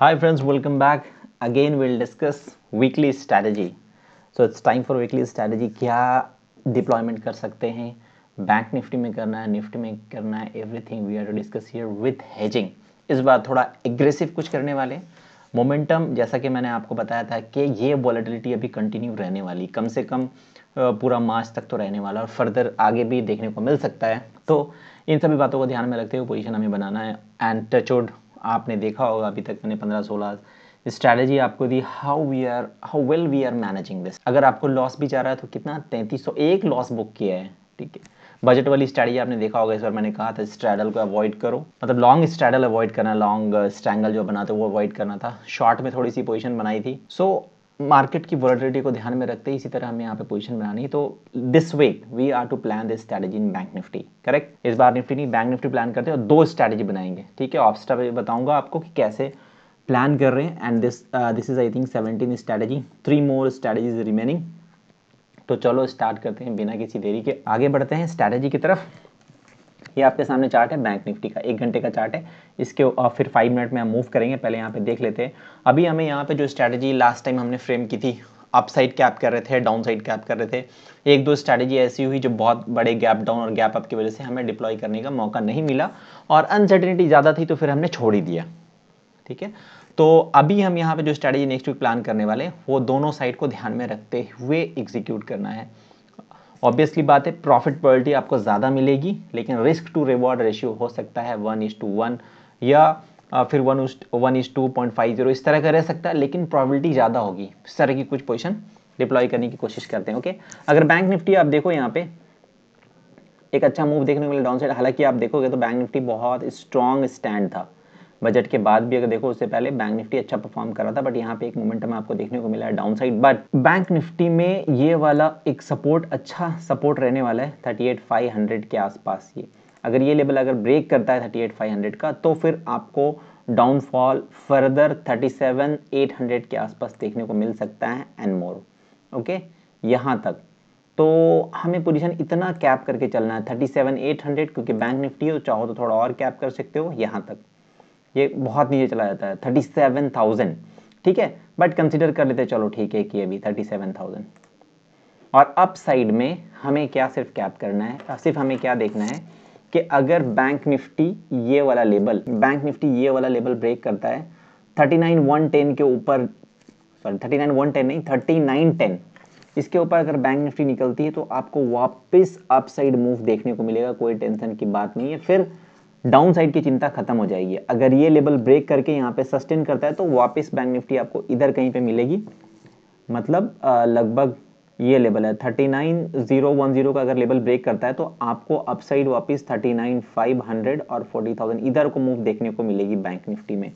Hi friends, welcome back. Again we'll discuss weekly strategy. So it's time for weekly strategy. क्या deployment कर सकते हैं, bank Nifty में करना है, निफ्टी में करना है, everything we are to discuss here with hedging. इस बार थोड़ा एग्रेसिव कुछ करने वाले. मोमेंटम जैसा कि मैंने आपको बताया था कि ये वॉलेटिलिटी अभी कंटिन्यू रहने वाली, कम से कम पूरा मार्च तक तो रहने वाला और फर्दर आगे भी देखने को मिल सकता है. तो इन सभी बातों को ध्यान में रखते हुए पोजीशन हमें बनाना है. एंड टचवुड आपने देखा होगा अभी तक मैंने 15-16 स्ट्रैटेजी आपको दी. How well we are managing this. अगर आपको लॉस भी जा रहा है तो कितना 3301 लॉस बुक किया है. ठीक है, बजट वाली स्ट्रैटेजी आपने देखा होगा. इस बार मैंने कहा था स्ट्रैडल को अवॉइड करो, मतलब लॉन्ग स्ट्रैडल अवॉइड करना, लॉन्ग स्ट्रैंगल जो बनाते वो अवॉइड करना था. शॉर्ट में थोड़ी सी पोजीशन बनाई थी. सो मार्केट की वॉलेटिलिटी को ध्यान में रखते इसी तरह हमें यहाँ पे पोजीशन बनानी है. तो this way we are to plan this strategy in bank Nifty. Correct, इस बार निफ्टी नहीं बैंक निफ्टी प्लान करते हैं और दो स्ट्रैटेजी बनाएंगे. ठीक है, ऑप्स्टा पे बताऊंगा आपको कि कैसे प्लान कर रहे हैं. And this is I think 17 strategy, 3 more strategies remaining. तो चलो स्टार्ट करते हैं, बिना किसी देरी के आगे बढ़ते हैं स्ट्रैटेजी की तरफ. ये आपके सामने चार्ट है बैंक निफ्टी का, 1 घंटे का चार्ट है. इसके फिर 5 मिनट में हम मूव करेंगे. पहले यहाँ पे देख लेते हैं. अभी हमें यहाँ पे जो स्ट्रैटेजी लास्ट टाइम हमने फ्रेम की थी, अप साइड कैप कर रहे थे, डाउन साइड कैप कर रहे थे. एक दो स्ट्रैटेजी ऐसी हुई जो बहुत बड़े गैप डाउन और गैप अप की वजह से हमें डिप्लॉय करने का मौका नहीं मिला और अनसर्टेनिटी ज़्यादा थी तो फिर हमने छोड़ ही दिया. ठीक है, तो अभी हम यहाँ पे जो स्ट्रैटेजी नेक्स्ट वीक प्लान करने वाले हैं वो दोनों साइड को ध्यान में रखते हुए एग्जीक्यूट करना है. ऑब्वियसली बात है, प्रॉफिट पॉलिटी आपको ज़्यादा मिलेगी लेकिन रिस्क टू रिवॉर्ड रेशियो हो सकता है 1:1 या फिर 1:2.50 इस तरह का रह सकता है, लेकिन प्रॉबिलिटी ज़्यादा होगी. इस तरह की कुछ पोजीशन डिप्लॉय करने की कोशिश करते हैं. ओके, अगर बैंक निफ्टी आप देखो यहाँ पे एक अच्छा मूव देखने को मिला डाउन साइड. हालांकि आप देखोगे तो बैंक निफ्टी बहुत स्ट्रॉन्ग स्टैंड था. बजट के बाद भी अगर देखो उससे पहले बैंक निफ्टी अच्छा परफॉर्म कर रहा था, बट यहाँ पे एक मोमेंटम आपको देखने को मिला है down side. But bank Nifty में ये वाला एक सपोर्ट, अच्छा सपोर्ट रहने वाला है 38,500 के आसपास. ये अगर ये लेवल अगर ब्रेक करता है 38,500 का तो फिर आपको डाउनफॉल फर्दर 37,800 के आसपास देखने को मिल सकता है एंड मोर. ओके, यहाँ तक तो हमें पोजीशन इतना कैप करके चलना है 37,800, क्योंकि बैंक निफ्टी हो चाहो तो थोड़ा और कैप कर सकते हो यहाँ तक. ये बहुत नीचे चला जाता है 37,000. ठीक है, बट कंसिडर कर लेते चलो ठीक है कि ये भी 37,000. और अप साइड में हमें क्या सिर्फ कैप करना है, सिर्फ हमें क्या देखना है कि अगर बैंक निफ्टी ये वाला लेवल ब्रेक करता है 39,110 के ऊपर, सॉरी 39,110 नहीं 39,10, इसके ऊपर अगर बैंक निफ्टी निकलती है तो आपको वापस अप साइड मूव देखने को मिलेगा. कोई टेंशन की बात नहीं है, फिर डाउन साइड की चिंता खत्म हो जाएगी. अगर ये लेवल ब्रेक करके यहाँ पे सस्टेन करता है तो वापस बैंक निफ्टी आपको इधर कहीं पे मिलेगी. मतलब लगभग ये लेवल है 39,010 का अगर लेवल ब्रेक करता है तो आपको अपसाइड वापस 39,500 और 40,000 इधर को मूव देखने को मिलेगी बैंक निफ्टी में,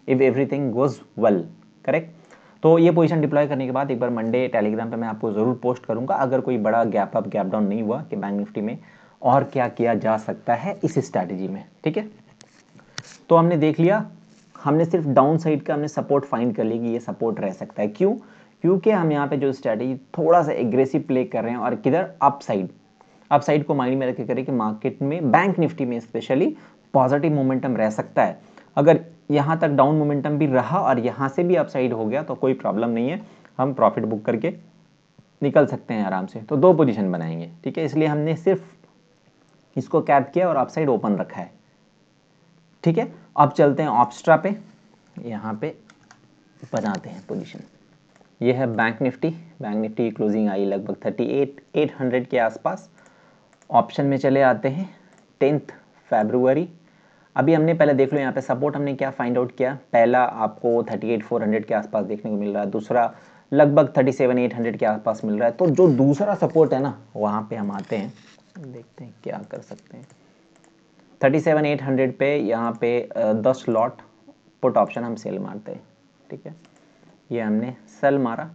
if everything goes well. Correct, तो ये पोजीशन डिप्लॉय करने के बाद एक बार मंडे टेलीग्राम पे मैं आपको ज़रूर पोस्ट करूंगा अगर कोई बड़ा गैप अप गैप डाउन नहीं हुआ कि बैंक निफ्टी में और क्या किया जा सकता है इस स्ट्रैटेजी में. ठीक है, तो हमने देख लिया, हमने सिर्फ डाउन साइड का हमने सपोर्ट फाइंड कर लिया कि ये सपोर्ट रह सकता है. क्यों? क्योंकि हम यहाँ पे जो स्ट्रैटेजी थोड़ा सा एग्रेसिव प्ले कर रहे हैं और किधर अप साइड को माइंड में रख के करें कि मार्केट में बैंक निफ्टी में स्पेशली पॉजिटिव मोमेंटम रह सकता है. अगर यहाँ तक डाउन मोमेंटम भी रहा और यहाँ से भी अप साइड हो गया तो कोई प्रॉब्लम नहीं है, हम प्रॉफिट बुक करके निकल सकते हैं आराम से. तो दो पोजीशन बनाएंगे. ठीक है, इसलिए हमने सिर्फ इसको कैप किया और अपसाइड ओपन रखा है. ठीक है, अब चलते हैं ऑप्स्ट्रा पे. यहाँ पे बनाते हैं पोजीशन. ये है बैंक निफ्टी की क्लोजिंग आई लगभग 38,800 के आसपास. ऑप्शन में चले आते हैं 10 फरवरी. अभी हमने पहले देख लो यहाँ पे सपोर्ट हमने क्या फाइंड आउट किया. पहला आपको 38,400 के आसपास देखने को मिल रहा है, दूसरा लगभग 37,800 के आसपास मिल रहा है. तो जो दूसरा सपोर्ट है ना वहाँ पे हम आते हैं, देखते हैं क्या कर सकते हैं. 37,800 पे यहाँ पे 10 लॉट पुट ऑप्शन हम सेल मारते हैं. ठीक है, ये हमने सेल मारा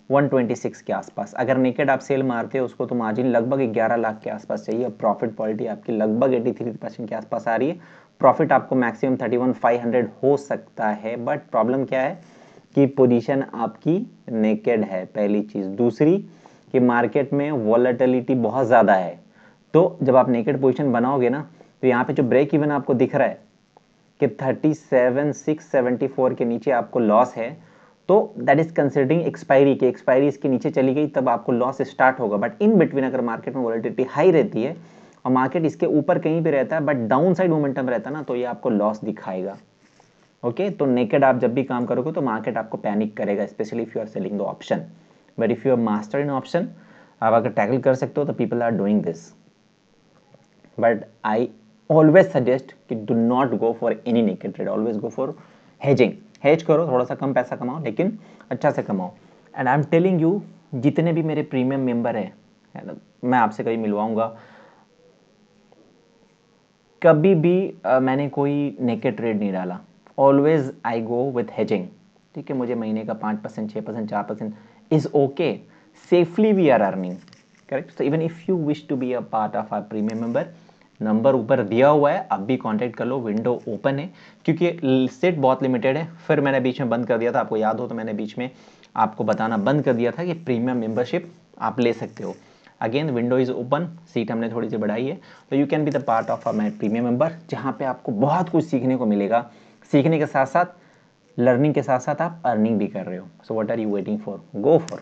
126 के आसपास. अगर नेकेड आप सेल मारते हो उसको तो मार्जिन लगभग 11 लाख के आसपास चाहिए. प्रॉफिट पॉलिटी आपकी लगभग 83% के आसपास आ रही है. प्रॉफिट आपको मैक्सिमम 31,500 हो सकता है. बट प्रॉब्लम क्या है कि पोजीशन आपकी नेकेड है, पहली चीज़. दूसरी कि मार्केट में वॉलेटिलिटी बहुत ज़्यादा है. तो जब आप नेकेड पोजीशन बनाओगे ना तो यहाँ पे जो ब्रेक इवन आपको दिख रहा है कि 37,674 के नीचे आपको लॉस है, तो दैट इज कंसिडरिंग एक्सपायरी के एक्सपायरी इसके नीचे चली गई तब आपको लॉस स्टार्ट होगा। बट इन बिटवीन अगर मार्केट में वोलेटिलिटी हाई रहती है और मार्केट इसके ऊपर कहीं पे रहता है बट डाउन साइड मोमेंटम रहता है ना, तो ये आपको लॉस दिखाएगा। ओके तो नेकेड आप जब भी काम करोगे तो मार्केट आपको पैनिक करेगा, specially if you are selling the option. But if you are master in option, आप अगर टैकल कर सकते हो तो people are doing this. But I always suggest कि do not go for any naked trade, always go for hedging. Hedge करो, थोड़ा सा कम पैसा कमाओ लेकिन अच्छा से कमाओ। And I am telling you, जितने भी मेरे प्रीमियम मेंबर है ना, मैं आपसे कभी मिलवाऊंगा, कभी भी मैंने कोई नेकेड ट्रेड नहीं डाला। Always I go with hedging. ठीक है, मुझे महीने का 5%, 6%, 4% is okay, safely we are earning. Correct. So even if you wish to be a part of our premium member, number ऊपर दिया हुआ है, अब भी कांटेक्ट कर लो, विंडो ओपन है। क्योंकि सीट बहुत लिमिटेड है, फिर मैंने बीच में बंद कर दिया था, आपको याद हो तो मैंने बीच में आपको बताना बंद कर दिया था कि प्रीमियम मेंबरशिप आप ले सकते हो। Again window is open, seat हमने थोड़ी सी बढ़ाई है, तो you can be the part of my premium member, जहाँ पे आपको बहुत कुछ सीखने को मिलेगा। सीखने के साथ साथ, लर्निंग के साथ साथ आप अर्निंग भी कर रहे हो। So what are you waiting for, go for.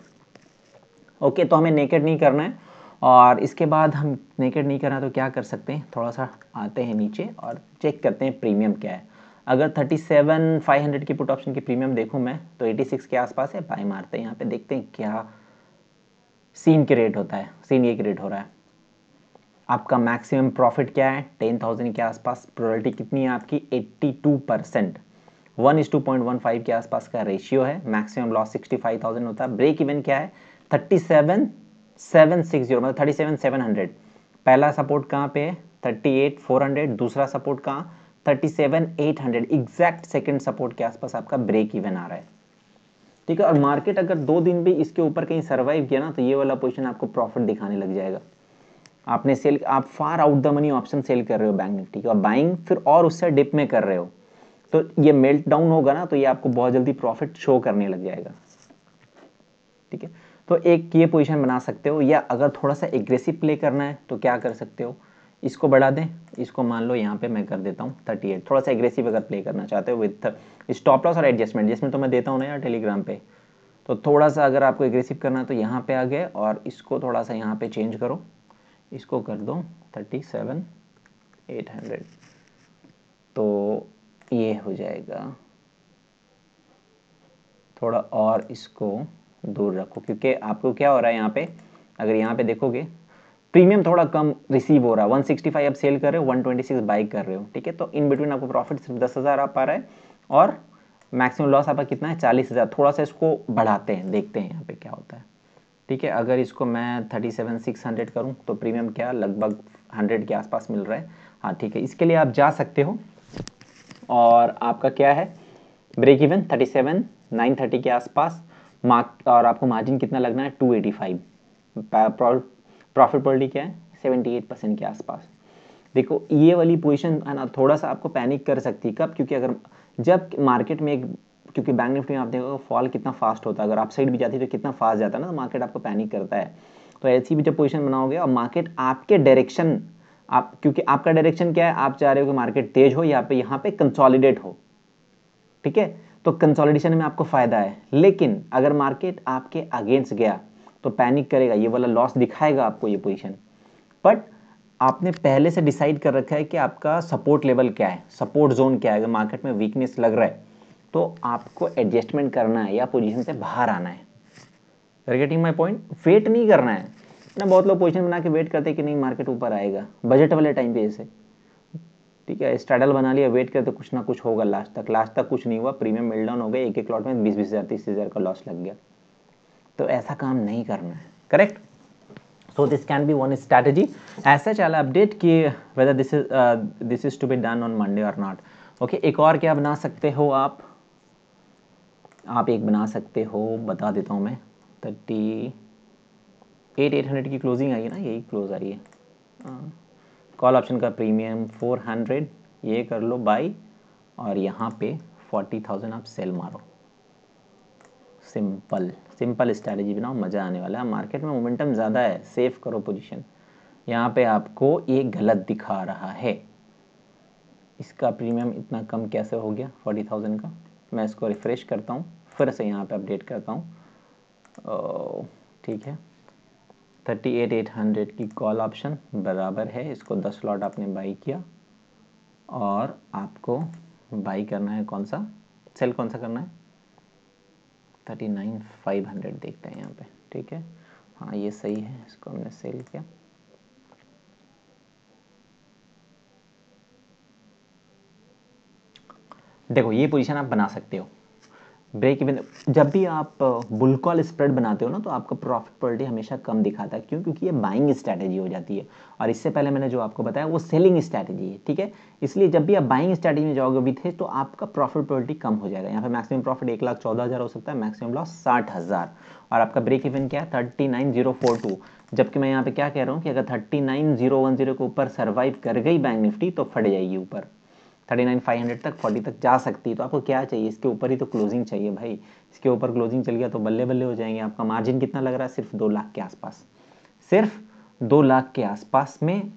Okay तो हमें नेकेड नहीं करना है, और इसके बाद हम नेकेड नहीं करना तो क्या कर सकते हैं, थोड़ा सा आते हैं नीचे और चेक करते हैं प्रीमियम क्या है। अगर 37,500 की पुट ऑप्शन की प्रीमियम देखूं मैं तो 86 के आसपास है। बाय मारते हैं यहाँ पे, देखते हैं क्या सीन के रेट होता है। सीन ये रेट हो रहा है, आपका मैक्सिमम प्रॉफिट क्या है, 10,000 के आसपास। प्रोबेबिलिटी कितनी है आपकी, 82%। 1:2.15 के आसपास का रेशियो है। मैक्सिमम लॉस 65,000 होता है। ब्रेक इवन क्या है, 37,760, मतलब 37,700। पहला सपोर्ट कहाँ पे है, 38,400। दूसरा सपोर्ट कहाँ, 37,800। एग्जैक्ट सेकंड सपोर्ट के आसपास आपका ब्रेक इवन आ रहा है। ठीक है, और मार्केट अगर 2 दिन भी इसके ऊपर कहीं सर्वाइव किया ना, तो ये वाला पोजीशन आपको प्रॉफिट दिखाने लग जाएगा। आपने सेल, आप far out the money option sell कर रहे हो बैंक निफ्टी का, बाइंग फिर और उससे डिप में कर रहे हो, तो ये मेल्ट डाउन होगा ना, तो ये आपको बहुत जल्दी प्रॉफिट शो करने लग जाएगा। ठीक है, तो एक ये पोजीशन बना सकते हो, या अगर थोड़ा सा एग्रेसिव प्ले करना है तो क्या कर सकते हो, इसको बढ़ा दें, इसको मान लो यहाँ पे मैं कर देता हूँ 38। थोड़ा सा एग्रेसिव अगर प्ले करना चाहते हो विथ स्टॉप लॉस और एडजस्टमेंट तो मैं देता हूँ ना यार टेलीग्राम पे, तो थोड़ा सा अगर आपको एग्रेसिव करना है तो यहाँ पे आ गए, और इसको थोड़ा सा यहाँ पे चेंज करो, इसको कर दो 37,800, तो ये हो जाएगा। थोड़ा और इसको दूर रखो, क्योंकि आपको क्या हो रहा है यहाँ पे, अगर यहाँ पे देखोगे प्रीमियम थोड़ा कम रिसीव हो रहा है। 165 आप सेल कर रहे हो, 126 बाई कर रहे हो। ठीक है, तो इन बिटवीन आपको प्रॉफिट सिर्फ 10,000 आ पा रहा है, और मैक्सिमम लॉस आपका कितना है, 40,000। थोड़ा सा इसको बढ़ाते हैं, देखते हैं यहाँ पे क्या होता है। ठीक है, अगर इसको मैं 37,600 करूँ तो प्रीमियम क्या लगभग 100 के आसपास मिल रहा है। हाँ ठीक है, इसके लिए आप जा सकते हो, और आपका क्या है ब्रेक इवन 37,930 के आसपास मार्क, और आपको मार्जिन कितना लगना है, 285। प्रॉफिटेबिलिटी क्या है, 78% के आसपास। देखो ये वाली पोजीशन है ना, थोड़ा सा आपको पैनिक कर सकती है। कब, क्योंकि अगर जब मार्केट में एक, क्योंकि बैंक निफ्टी में आप देखोगे फॉल कितना फास्ट होता है, अगर आप साइड भी जाती है तो कितना फास्ट जाता है ना, तो मार्केट आपको पैनिक करता है। तो ऐसी भी जब पोजीशन बनाओगे और मार्केट आपके डायरेक्शन, आप, क्योंकि आपका डायरेक्शन क्या है, आप चाह रहे हो कि मार्केट तेज हो, यहाँ पे कंसोलिडेट हो। ठीक है, तो कंसोलिडेशन में आपको फायदा है, लेकिन अगर मार्केट आपके अगेंस्ट गया तो पैनिक करेगा, ये वाला लॉस दिखाएगा आपको ये पोजीशन। बट आपने पहले से डिसाइड कर रखा है कि आपका सपोर्ट लेवल क्या है, सपोर्ट जोन क्या है। अगर मार्केट में वीकनेस लग रहा है तो आपको एडजस्टमेंट करना है या पोजीशन से बाहर आना है। गेटिंग माय पॉइंट, वेट नहीं करना है ना। बहुत लोग पोजीशन बना के वेट करते हैं कि नहीं मार्केट ऊपर आएगा, बजट वाले टाइम पे जैसे। ठीक है, स्ट्रैडल बना लिया, वेट करते कुछ ना कुछ होगा, लास्ट तक कुछ नहीं हुआ, प्रीमियम मिल डाउन हो गए, एक एक लॉट में 20,000 30,000 का लॉस लग गया। तो ऐसा काम नहीं करना है। Correct. So this can be one strategy. As such, I'll update कि whether this is to be done on Monday or not. Okay, एक और क्या बना सकते हो आप एक बना सकते हो, बता देता हूँ मैं। 38,800 की क्लोजिंग आई है ना, यही क्लोज आई है। कॉल ऑप्शन का प्रीमियम 400, ये कर लो बाई, और यहाँ पे 40,000 आप सेल मारो। सिंपल स्ट्रैटेजी बनाओ, मज़ा आने वाला है। मार्केट में मोमेंटम ज़्यादा है, सेफ करो पोजीशन। यहाँ पे आपको ये गलत दिखा रहा है, इसका प्रीमियम इतना कम कैसे हो गया 40,000 का? मैं इसको रिफ़्रेश करता हूँ, फिर से यहाँ पे अपडेट करता हूँ। ठीक है, 38,800 की कॉल ऑप्शन बराबर है, इसको 10 लॉट आपने बाई किया और आपको बाई करना है कौन सा, सेल कौन सा करना है, 39,500 देखते हैं यहाँ पे। ठीक है, हाँ ये सही है, इसको हमने सेल किया। देखो ये पोजीशन आप बना सकते हो ब्रेक इवन। जब भी आप बुल कॉल स्प्रेड बनाते हो ना तो आपका प्रॉफिटेबिलिटी हमेशा कम दिखाता है, क्यों? क्योंकि ये बाइंग स्ट्रैटेजी हो जाती है और इससे पहले मैंने जो आपको बताया वो सेलिंग स्ट्रैटेजी है। ठीक है, इसलिए जब भी आप बाइंग स्ट्रैटेजी में जाओगे विथ हेज तो आपका प्रॉफिटेबिलिटी कम हो जाएगा। यहाँ पे मैक्सिमम प्रॉफिट 1,14,000 हो सकता है, मैक्सिमम लॉस 60,000 और आपका ब्रेक इवन क्या है 39,042। जबकि मैं यहाँ पे क्या कह रहा हूँ कि अगर 39,010 के ऊपर सर्वाइव कर गई बैंक निफ्टी तो फट जाएगी ऊपर 39,500 तक, 40 तक जा सकती है। तो आपको क्या चाहिए, इसके ऊपर ही तो क्लोजिंग चाहिए भाई। इसके ऊपर क्लोजिंग चल गया तो बल्ले बल्ले हो जाएंगे। आपका मार्जिन कितना लग रहा है? सिर्फ 2 लाख के आसपास। सिर्फ 2 लाख के आसपास में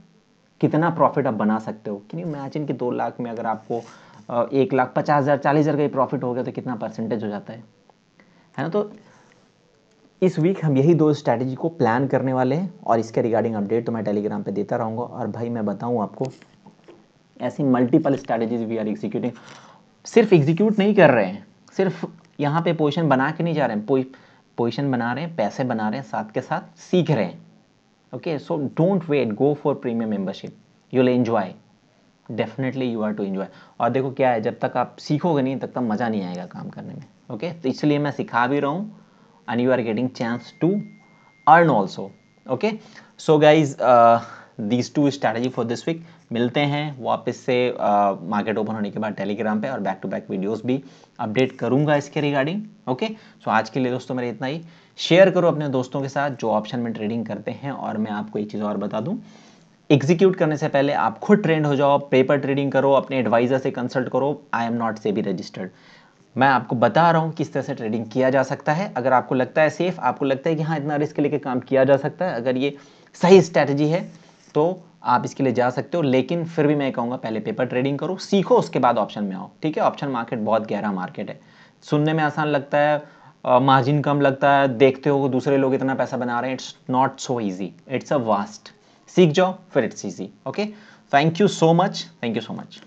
कितना प्रॉफिट आप बना सकते हो? कि नहीं, इमेजिन कि 2 लाख में अगर आपको 1,50,000 40,000 का ही प्रॉफिट हो गया तो कितना परसेंटेज हो जाता है ना? तो इस वीक हम यही 2 स्ट्रैटेजी को प्लान करने वाले हैं और इसके रिगार्डिंग अपडेट तो मैं टेलीग्राम पे देता रहूँगा। और भाई मैं बताऊँ आपको, ऐसी multiple strategies we are executing. सिर्फ एग्जीक्यूट नहीं कर रहे हैं, सिर्फ यहाँ पे पोजीशन बना के नहीं जा रहे हैं, पोजीशन बना रहे हैं, पैसे बना रहे हैं, साथ के साथ सीख रहे हैं। Okay, so don't wait, go for premium membership, you will enjoy, definitely you are to enjoy. और देखो क्या है, जब तक आप सीखोगे नहीं तब तक मज़ा नहीं आएगा काम करने में। ओके, तो इसलिए मैं सिखा भी रहा हूँ and you are getting chance to earn also. Okay, so guys these 2 strategy for this week. मिलते हैं वापस से मार्केट ओपन होने के बाद टेलीग्राम पे, और बैक टू बैक वीडियोस भी अपडेट करूंगा इसके रिगार्डिंग। ओके, सो आज के लिए दोस्तों मेरे इतना ही। शेयर करो अपने दोस्तों के साथ जो ऑप्शन में ट्रेडिंग करते हैं। और मैं आपको एक चीज़ और बता दूं, एग्जीक्यूट करने से पहले आप खुद ट्रेंड हो जाओ, पेपर ट्रेडिंग करो, अपने एडवाइजर से कंसल्ट करो। I am not SEBI registered. मैं आपको बता रहा हूँ किस तरह से ट्रेडिंग किया जा सकता है। अगर आपको लगता है सेफ, आपको लगता है कि हाँ इतना रिस्क लेके काम किया जा सकता है, अगर ये सही स्ट्रैटेजी है तो आप इसके लिए जा सकते हो। लेकिन फिर भी मैं कहूँगा पहले पेपर ट्रेडिंग करो, सीखो, उसके बाद ऑप्शन में आओ। ठीक है, ऑप्शन मार्केट बहुत गहरा मार्केट है, सुनने में आसान लगता है, मार्जिन कम लगता है, देखते हो दूसरे लोग इतना पैसा बना रहे हैं, it's not so easy, it's a vast. सीख जाओ फिर it's easy. Okay, thank you so much, thank you so much.